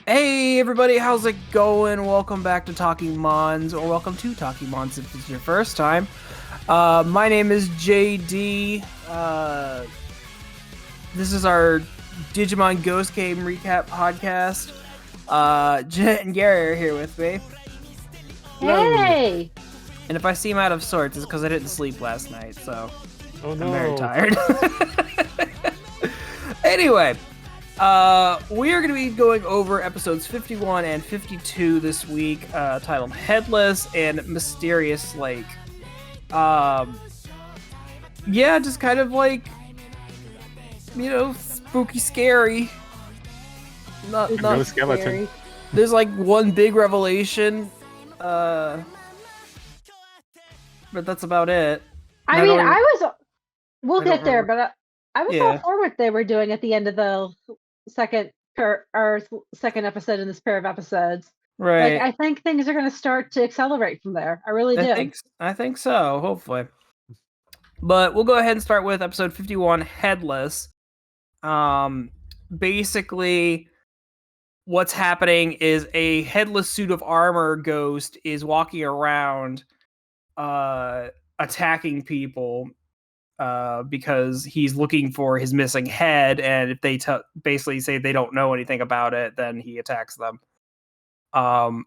Hey everybody, how's it going? Welcome back to Talking Mons, or welcome to Talking Mons if it's your first time. My name is JD. This is our Digimon Ghost Game recap podcast. Jet and Gary are here with me. Hello. Hey! And if I seem out of sorts, it's because I didn't sleep last night, so Oh I'm very no. tired. Anyway, we are going to be going over episodes 51 and 52 this week, titled Headless and Mysterious Lake. Yeah, just kind of like, spooky, scary. Not No skeleton. Scary. There's like one big revelation, but that's about it. I I mean, don't even- we'll I don't get there, remember. but I was all Yeah, for what they were doing at the end of the second episode in this pair of episodes. Like, right. I think things are going to start to accelerate from there. I really I do. think I think so. Hopefully, but we'll go ahead and start with episode 51, Headless. Um, Basically, what's happening is a headless suit of armor ghost is walking around, attacking people, because he's looking for his missing head, and if they basically say they don't know anything about it, then he attacks them. Um,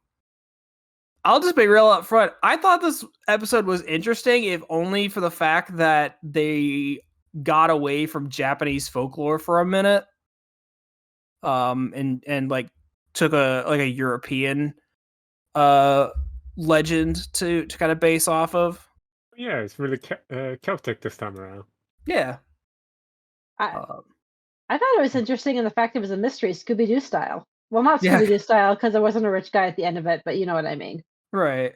I'll just be real up front. I thought this episode was interesting, if only for the fact that they got away from Japanese folklore for a minute. And like took a European uh legend to kind of base off of. Yeah, it's really Celtic this time around. Yeah. I, Um, I thought it was interesting in the fact it was a mystery, Scooby Doo style. Well, not yeah, Scooby Doo style because there wasn't a rich guy at the end of it, but you know what I mean. right.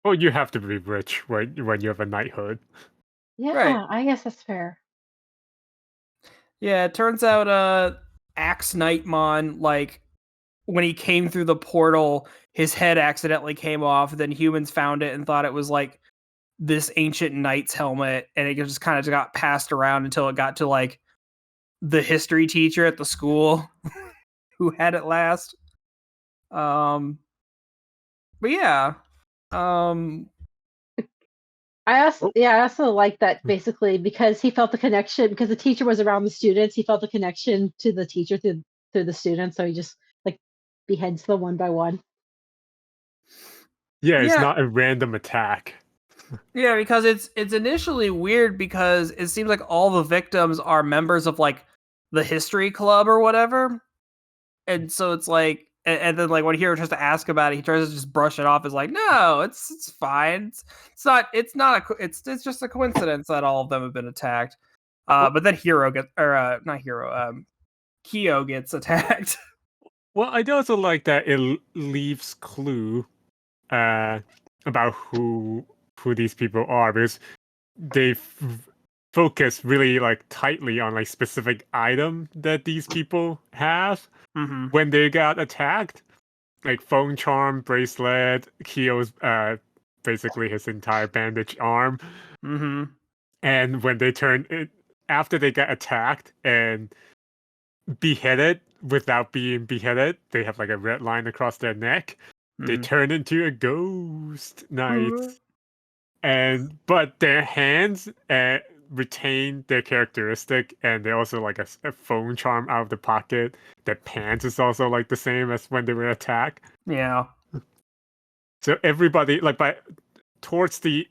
Well, you have to be rich when you have a knighthood. Right. Yeah, I guess that's fair. Yeah, it turns out Axe Nightmon, like when he came through the portal, his head accidentally came off, then humans found it and thought it was like this ancient knight's helmet, and it just kind of got passed around until it got to like the history teacher at the school who had it last. But yeah. Um Oh, I also like that basically because he felt the connection because the teacher was around the students. He felt the connection to the teacher through the students, so he just like beheads them one by one. yeah, it's yeah, not a random attack. yeah, because it's initially weird because it seems like all the victims are members of like the history club or whatever. And so it's like, and then like when Hiro tries to ask about it, he tries to just brush it off as like, no, it's fine. It's just a coincidence that all of them have been attacked. Well, But then Hiro gets, or not Hiro, Kyo gets attacked. well, I also like that it leaves clue uh, about who these people are because they focus really like tightly on like specific item that these people have Mm-hmm. when they got attacked. Like phone charm, bracelet, Kyo's basically his entire bandaged arm. Mm-hmm. And when they turn it after they get attacked and beheaded without being beheaded, they have like a red line across their neck. They turn into a ghost knight. Mm-hmm. And but their hands retain their characteristic, and they also like a phone charm out of the pocket. Their pants is also like the same as when they were attacked. Yeah. So everybody like by towards the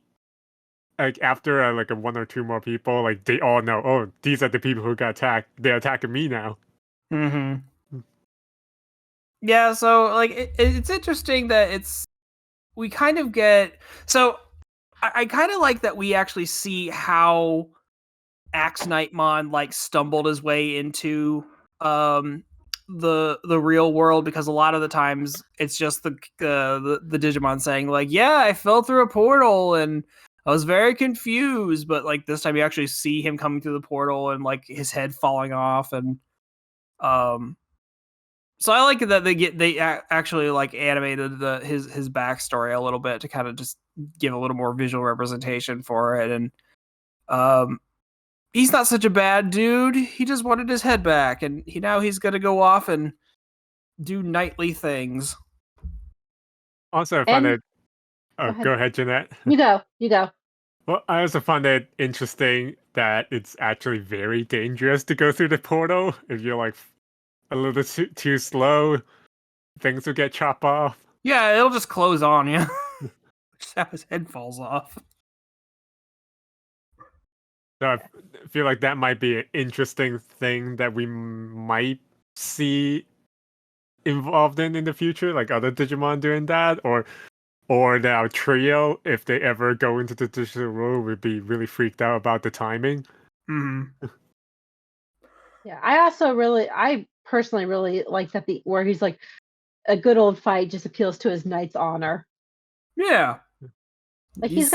like after like a one or two more people, like they all know, oh, these are the people who got attacked. They're attacking me now. Mm-hmm. Yeah, so like it's interesting that we kind of get so I kind of like that we actually see how Axe Nightmon like stumbled his way into the real world, because a lot of the times it's just the Digimon saying like, yeah, I fell through a portal and I was very confused, but like this time you actually see him coming through the portal and like his head falling off. And um so I like that they actually like animated his backstory a little bit to kind of just give a little more visual representation for it. And um he's not such a bad dude. He just wanted his head back, and he's gonna go off and do nightly things. Also, I found And it. Oh, go go ahead. ahead, Jeanette. You go. You go. Well, I also found it interesting that it's actually very dangerous to go through the portal. If you're like a little bit too slow, things will get chopped off. Yeah, it'll just close on you. Just how his head falls off. So I feel like that might be an interesting thing that we might see involved in the future, like other Digimon doing that, or that our trio, if they ever go into the digital world, would be really freaked out about the timing. Mm-hmm. Yeah, I personally really like that where he's like a good old fight just appeals to his knight's honor. Yeah. Like He's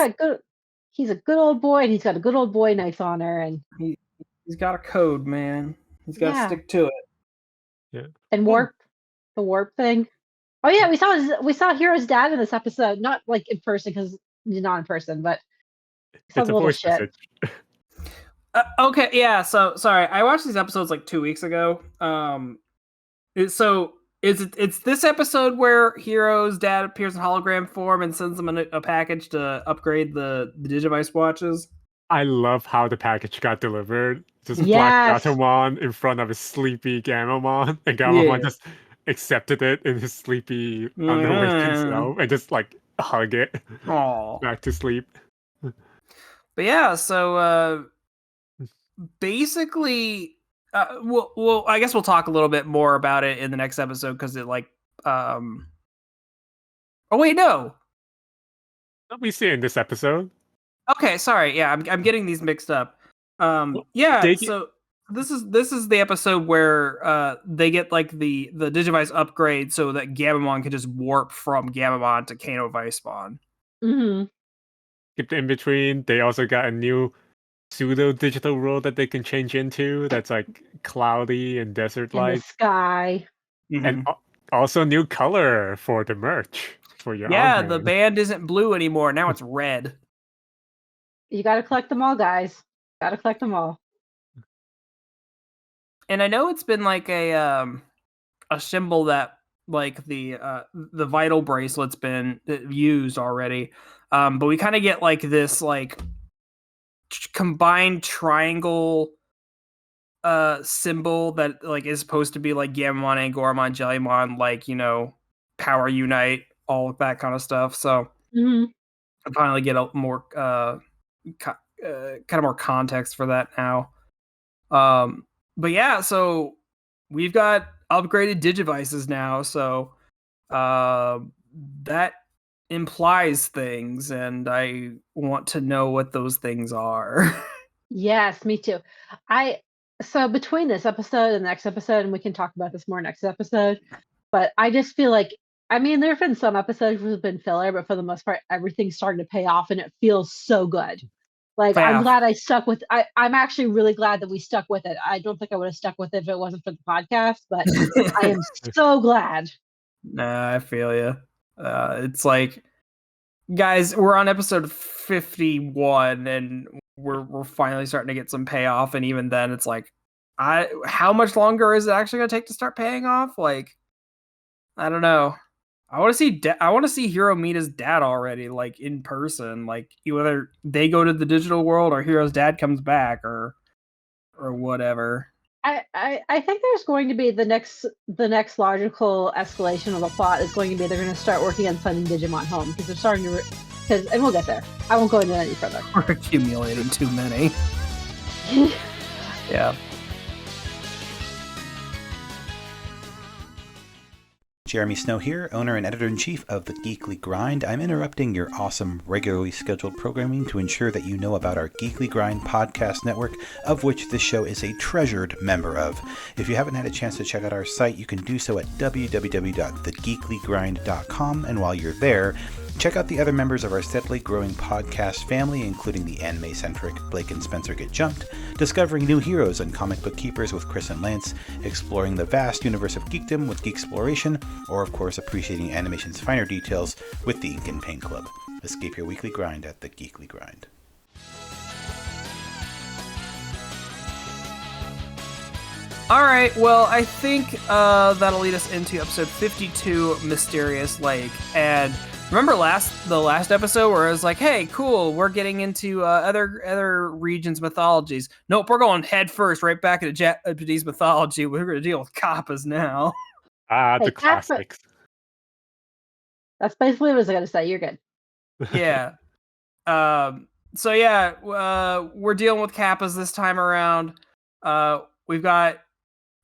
he's a good old boy and he's got a good old boy knight's honor and he's got a code, man. He's got to yeah. stick to it. Yeah. And the warp thing. Oh yeah, we saw Hero's dad in this episode, not like in person because he's not in person, but we saw It's the a little voice shit. message. Okay, yeah. So sorry, I watched these episodes like 2 weeks ago. It's this episode where Hero's dad appears in hologram form and sends him a package to upgrade the Digivice watches. I love how the package got delivered. Just Black Yes. Gatomon in front of his sleepy Gamamon, and Yeah. Gamamon just accepted it in his sleepy, unawake self, and just like hug it Aw. back to sleep. But yeah, so basically, well, I guess we'll talk a little bit more about it in the next episode because it like, oh wait, no. What we see in this episode. Okay, sorry. Yeah, I'm getting these mixed up. Well, Yeah. So this is the episode where they get like the Digivice upgrade so that Gamamon can just warp from Gamamon to Kano Vicemon. Mm-hmm. Skipped in between. They also got a new pseudo digital world that they can change into. That's like cloudy and desert In the like, sky. and also new color for the merch for your Yeah, the armband. band isn't blue anymore. Now it's red. You got to collect them all, guys. Got to collect them all. And I know it's been like a symbol that like the vital bracelet's been used already. But we kind of get like this like combined triangle symbol that like is supposed to be like Gamamon, Angormon, Jellymon, like, you know, power unite, all of that kind of stuff. So Mm-hmm. I finally get a more kind of more context for that now. But yeah, so we've got upgraded Digivices now, so that implies things, and I want to know what those things are. Yes, me too. So between this episode and the next episode, and we can talk about this more next episode, but I just feel like there have been some episodes where have been filler, but for the most part, everything's starting to pay off and it feels so good. Like I'm Yeah. glad I stuck with I'm actually really glad that we stuck with it. I don't think I would have stuck with it if it wasn't for the podcast, but I am so glad. Nah, I feel you. It's like, guys, we're on episode 51, and we're finally starting to get some payoff, and even then, it's like, how much longer is it actually going to take to start paying off? Like, I don't know. I want to see Hero meet his dad already, like in person. Like, whether they go to the digital world or Hero's dad comes back or whatever. I think there's going to be the next logical escalation of the plot is going to be they're going to start working on sending Digimon home because they're starting to and we'll get there. I won't go into it any further. We're accumulating too many. Yeah. Jeremy Snow here, owner and editor-in-chief of The Geekly Grind. I'm interrupting your awesome, regularly scheduled programming to ensure that you know about our Geekly Grind podcast network, of which this show is a treasured member of. If you haven't had a chance to check out our site, you can do so at www.thegeeklygrind.com, and while you're there, check out the other members of our steadily growing podcast family, including the anime-centric Blake and Spencer Get Jumped, discovering new heroes and comic book keepers with Chris and Lance, exploring the vast universe of geekdom with Geeksploration, or of course appreciating animation's finer details with the Ink and Paint Club. Escape your weekly grind at the Geekly Grind. All right, well, I think that'll lead us into episode 52, Mysterious Lake. And remember the last episode where it was like, hey, cool, we're getting into other regions' mythologies. Nope, we're going head first right back into Japanese mythology. We're going to deal with kappas now. Ah, Hey, the classics. That's basically what I was going to say. You're good. Yeah. So yeah, we're dealing with kappas this time around. We've got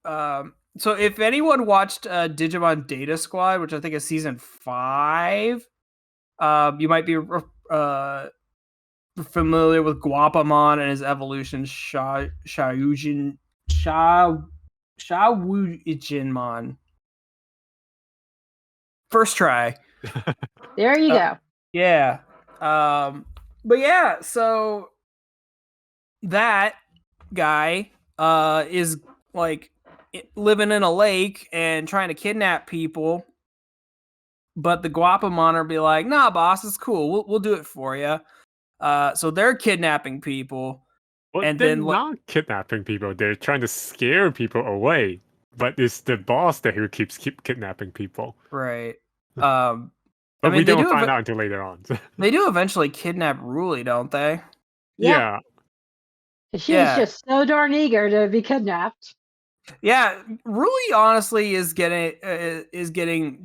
so if anyone watched Digimon Data Squad, which I think is season 5, you might be familiar with Guapamon and his evolution Shawujinmon. First try. There you go. Yeah. But yeah, so that guy is like living in a lake and trying to kidnap people, but the Guapamon will be like, nah, boss, it's cool, we'll do it for you. So they're kidnapping people. Well, and they're then not kidnapping people. They're trying to scare people away. But it's the boss there who keeps kidnapping people. right. But I mean, we they don't do find out until later on. they do eventually kidnap Ruli, don't they? Yeah. She is just so darn eager to be kidnapped. Yeah, Ruli honestly is getting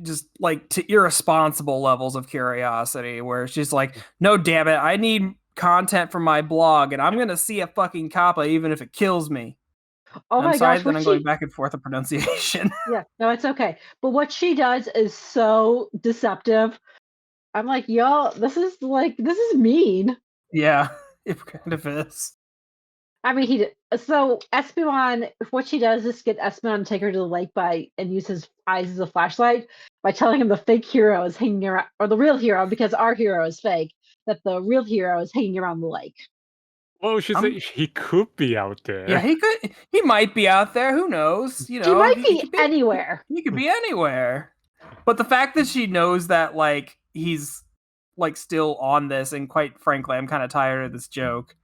just like to irresponsible levels of curiosity, where she's like, no, damn it, I need content for my blog, and I'm gonna see a fucking kappa even if it kills me. Oh my sorry gosh, that I'm going back and forth of pronunciation. Yeah, no, it's okay. But what she does is so deceptive. I'm like, y'all, this is mean. Yeah, it kind of is. I mean, so Espimon, what she does is get Espimon to take her to the lake and use his eyes as a flashlight by telling him the fake hero is hanging around, or the real hero, because our hero is fake, that the real hero is hanging around the lake. Well, he could be out there. Yeah, he might be out there. Who knows? You know, he might be anywhere. He could be anywhere. But the fact that she knows that, like, he's like still on this, and quite frankly, I'm kind of tired of this joke.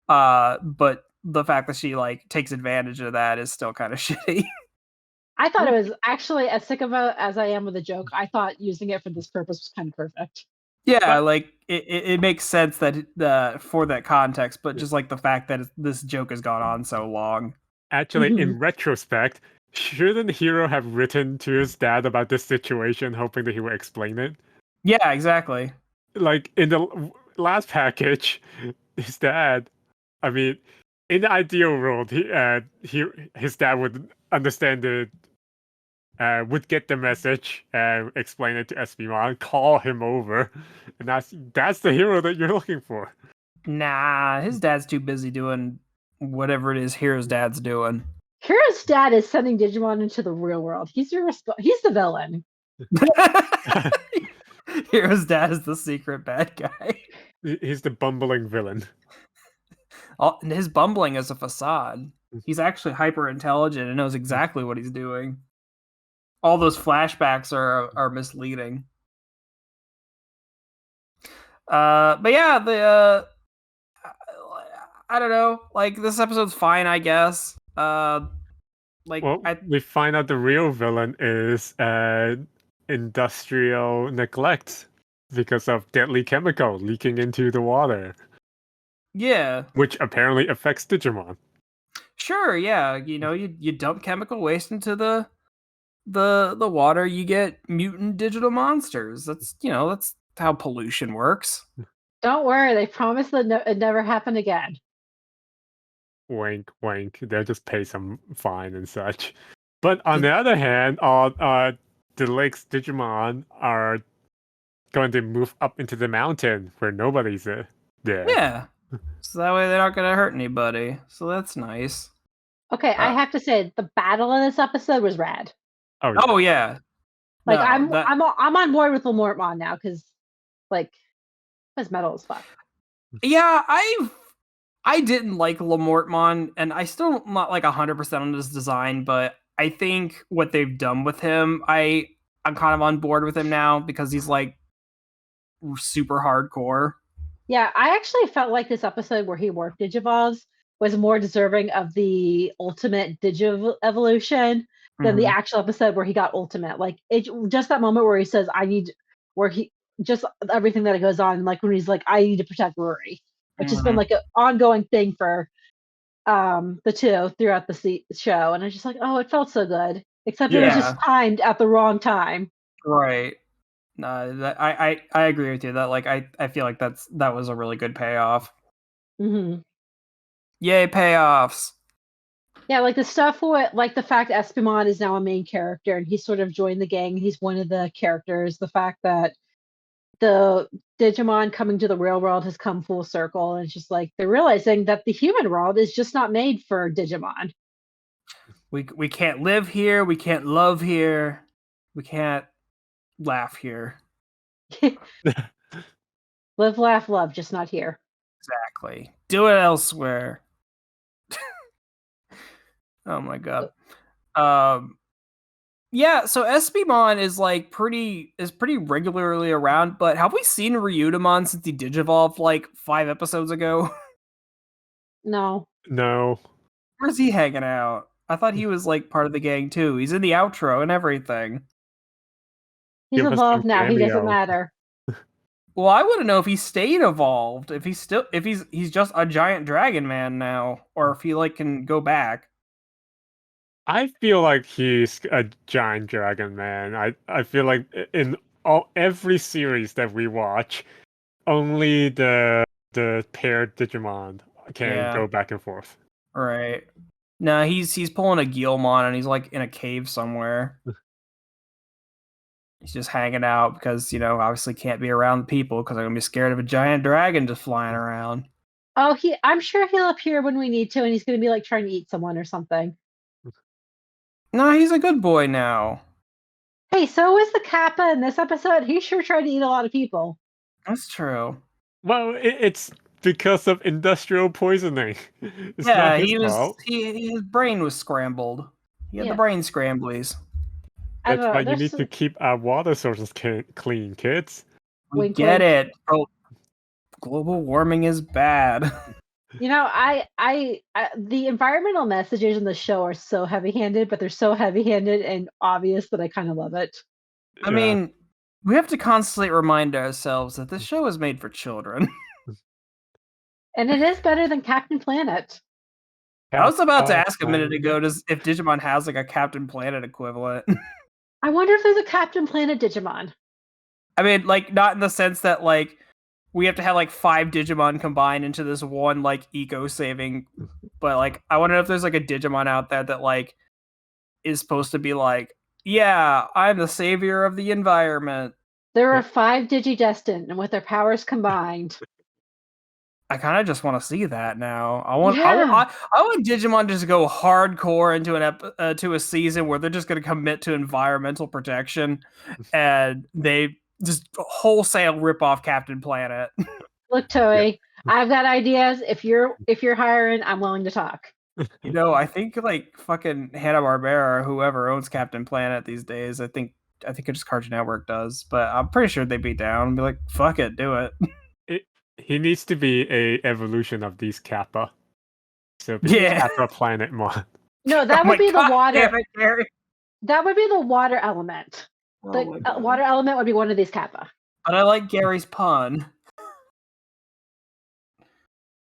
But the fact that she like takes advantage of that is still kind of shitty. I thought it was actually, as sick of as I am with a joke, I thought using it for this purpose was kind of perfect. Yeah, like it makes sense that for that context, but just like the fact that this joke has gone on so long. Actually, in retrospect, shouldn't the hero have written to his dad about this situation, hoping that he would explain it? Yeah, exactly. Like in the last package, his dad. I mean, in the ideal world, his dad would understand it. Would get the message and explain it to Espimon, call him over, and that's the hero that you're looking for. Nah, his dad's too busy doing whatever it is Hero's dad's doing. Hero's dad is sending Digimon into the real world. He's the villain. Hero's dad is the secret bad guy. He's the bumbling villain. His bumbling is a facade. He's actually hyper intelligent and knows exactly what he's doing. All those flashbacks are misleading. But yeah, I don't know. Like, this episode's fine, I guess. We find out the real villain is industrial neglect because of deadly chemical leaking into the water. Yeah, which apparently affects Digimon. Sure, yeah. You know, you dump chemical waste into the water, you get mutant digital monsters. That's how pollution works. Don't worry, they promise that it never happened again. Wink, wink. They'll just pay some fine and such. But on the other hand, the lake's Digimon are going to move up into the mountain where nobody's there. Yeah. So that way they're not going to hurt anybody. So that's nice. Okay, I have to say the battle in this episode was rad. Oh yeah. Like no, I'm on board with Lamortmon now because like his metal is fuck. Yeah, I didn't like Lamortmon, and I still not like 100% on his design, but I think what they've done with him, I'm kind of on board with him now because he's like super hardcore. Yeah, I actually felt like this episode where he warped Digivolves was more deserving of the ultimate Digi-evolution than the Mhm. actual episode where he got ultimate. Like just that moment where he says, "I need," where he just everything that goes on, like when he's like, "I need to protect Rory," which has been Mhm. like an ongoing thing for the two throughout the show, and I was just like, "Oh, it felt so good," except it was just Yeah. timed at the wrong time. Right. No, I agree with you. That like I feel like that was a really good payoff. Hmm Yay, payoffs. Yeah, like the stuff with like the fact Espimon is now a main character and he's sort of joined the gang. He's one of the characters. The fact that the Digimon coming to the real world has come full circle, and it's just like they're realizing that the human world is just not made for Digimon. We can't live here, we can't love here, we can't laugh here. Live, laugh, love, just not here. Exactly. Do it elsewhere. Oh my god. Um yeah, so Espimon is like pretty regularly around, but have we seen Ryutamon since he digivolved like 5 episodes ago? No, No. Where's he hanging out? I thought he was like part of the gang too. He's in the outro and everything. he's Give us some evolved now. He doesn't cameo. matter. Well, I want to know if he stayed evolved, if he's just a giant dragon man now, or if he like can go back. I feel like he's a giant dragon man. I feel like in every series that we watch, only the paired Digimon can Yeah. go back and forth. Right. No, he's pulling a Guilmon and he's like in a cave somewhere. He's just hanging out because, obviously can't be around the people because I'm gonna be scared of a giant dragon just flying around. Oh, I'm sure he'll appear when we need to, and he's going to be like trying to eat someone or something. No, he's a good boy now. Hey, so is the Kappa in this episode. He sure tried to eat a lot of people. That's true. Well, it's because of industrial poisoning. It's Yeah, not his fault. his brain was scrambled. He had the Yeah. brain scramblies. I don't That's know. why you There's need some, to keep our water sources clean, kids. We Wink, get wink. it. Oh, global warming is bad. You know, the environmental messages in the show are so heavy-handed, but they're so heavy-handed and obvious that I kind of love it. I mean, we have to constantly remind ourselves that this show is made for children. And it is better than Captain Planet. I was about to Kappa ask a minute Planet. ago if Digimon has like a Captain Planet equivalent. I wonder if there's a Captain Planet Digimon. I mean, like not in the sense that like we have to have like 5 Digimon combined into this one like eco-saving, but like I wonder if there's like a Digimon out there that like is supposed to be like, yeah, I'm the savior of the environment. There are 5 Digidestined, and with their powers combined. I kind of just want to see that now. I want Digimon just to go hardcore into to a season where they're just going to commit to environmental protection, and they just wholesale rip off Captain Planet. Look, Toei, I've got ideas. If you're hiring, I'm willing to talk. I think like fucking Hanna-Barbera or whoever owns Captain Planet these days. I think it just Cartoon Network does, but I'm pretty sure they'd be down and be like, "Fuck it, do it." He needs to be a evolution of these Kappa. So be Kappa Planet Mon. No, that would be the water. Damn it, Gary. That would be the water element. Oh The water element would be one of these Kappa. But I like Gary's pun.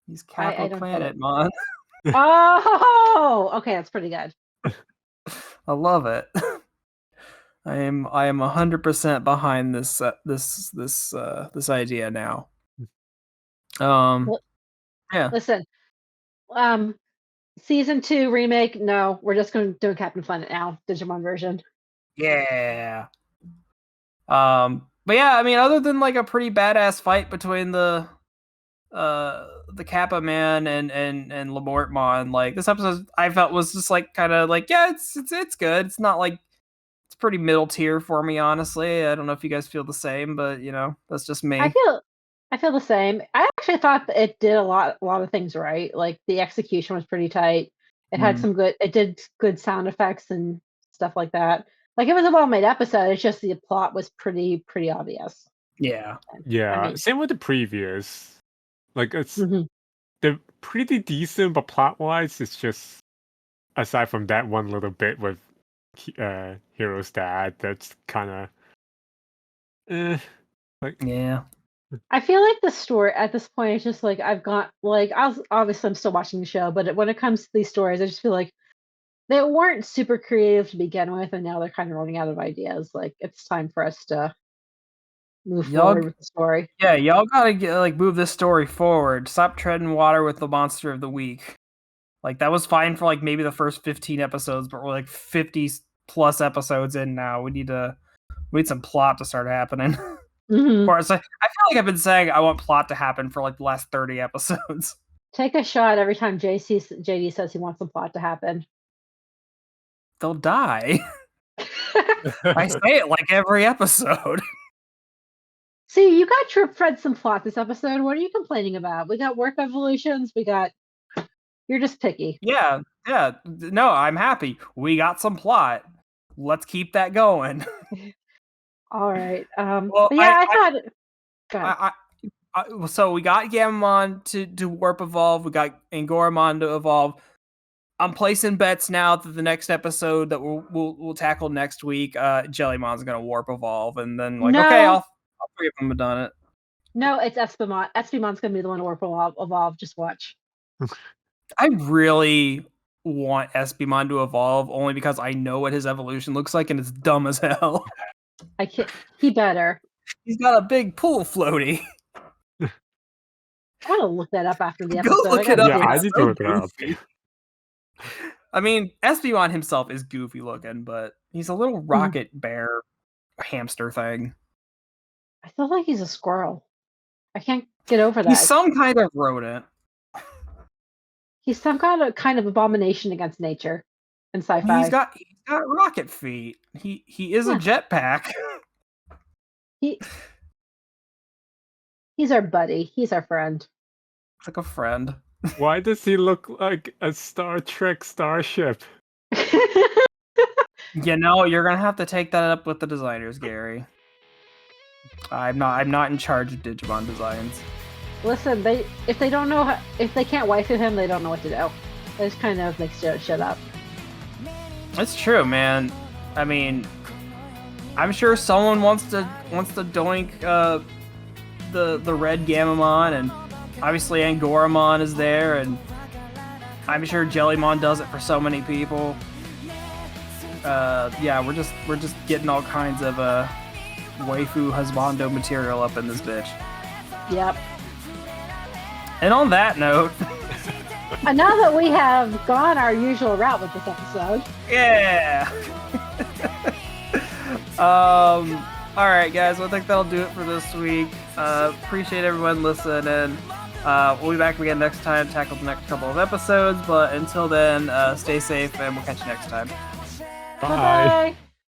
He's Kappa Planet, Mon. Oh, okay, that's pretty good. I love it. I am 100% behind this idea now. Yeah. Listen, season 2 remake. No, we're just going to do Captain Planet now, Digimon version. Yeah. But yeah, I mean, other than like a pretty badass fight between the Kappa Man and Lamortmon, like this episode I felt was just like kind of like, yeah, it's good. It's not like it's pretty middle tier for me, honestly. I don't know if you guys feel the same, but that's just me. I feel the same. I actually thought that it did a lot of things right. Like the execution was pretty tight. It had some good. It did good sound effects and stuff like that. Like it was a well-made episode. It's just the plot was pretty obvious. Yeah. Yeah. I mean, same with the previous. Like it's they're pretty decent, but plot-wise, it's just aside from that one little bit with Hero's dad, that's kind of Yeah. I feel like the story at this point is just like I've got like obviously I'm still watching the show, but when it comes to these stories, I just feel like they weren't super creative to begin with, and now they're kind of running out of ideas. Like it's time for us to move forward with the story. Yeah, y'all gotta move this story forward. Stop treading water with the monster of the week. Like that was fine for like maybe the first 15 episodes, but we're like 50 plus episodes in now. We need some plot to start happening. Of course, I feel like I've been saying I want plot to happen for like the last 30 episodes. Take a shot every time JD says he wants some plot to happen. They'll die. I say it like every episode. See, you got Trip Fred some plot this episode. What are you complaining about? We got work evolutions. You're just picky. Yeah. No, I'm happy. We got some plot. Let's keep that going. All right. Well, but yeah, Go ahead. So we got Gamamon to warp evolve. We got Angoramon to evolve. I'm placing bets now that the next episode that we'll tackle next week, Jellymon's gonna warp evolve, and then okay, all three of them have done it. No, it's Espimon. Espimon's gonna be the one to warp evolve. Just watch. I really want Espimon to evolve only because I know what his evolution looks like, and it's dumb as hell. I can't. He better. He's got a big pool floaty. I'm gonna look that up after the Go episode. look it up. Yeah, I It's need so to look it up. goofy. I mean, Espimon himself is goofy looking, but he's a little rocket bear hamster thing. I feel like he's a squirrel. I can't get over that. He's some kind of rodent. He's some kind of abomination against nature and sci-fi. He's got rocket feet. He is a jetpack. He's our buddy. He's our friend. Like a friend. Why does he look like a Star Trek starship? You know, you're gonna have to take that up with the designers, Gary. I'm not in charge of Digimon designs. Listen, if they don't know if they can't waifu him, they don't know what to do. They just kind of like shut up. It's true, man. I mean, I'm sure someone wants to doink the red Gamamon, and obviously Angoramon is there, and I'm sure Jellymon does it for so many people. Yeah, we're just getting all kinds of waifu husbando material up in this bitch. Yep. And on that note, and now that we have gone our usual route with this episode, yeah. All right, guys. Well, I think that'll do it for this week. Appreciate everyone listening. We'll be back again next time to tackle the next couple of episodes. But until then, stay safe, and we'll catch you next time. Bye. Bye.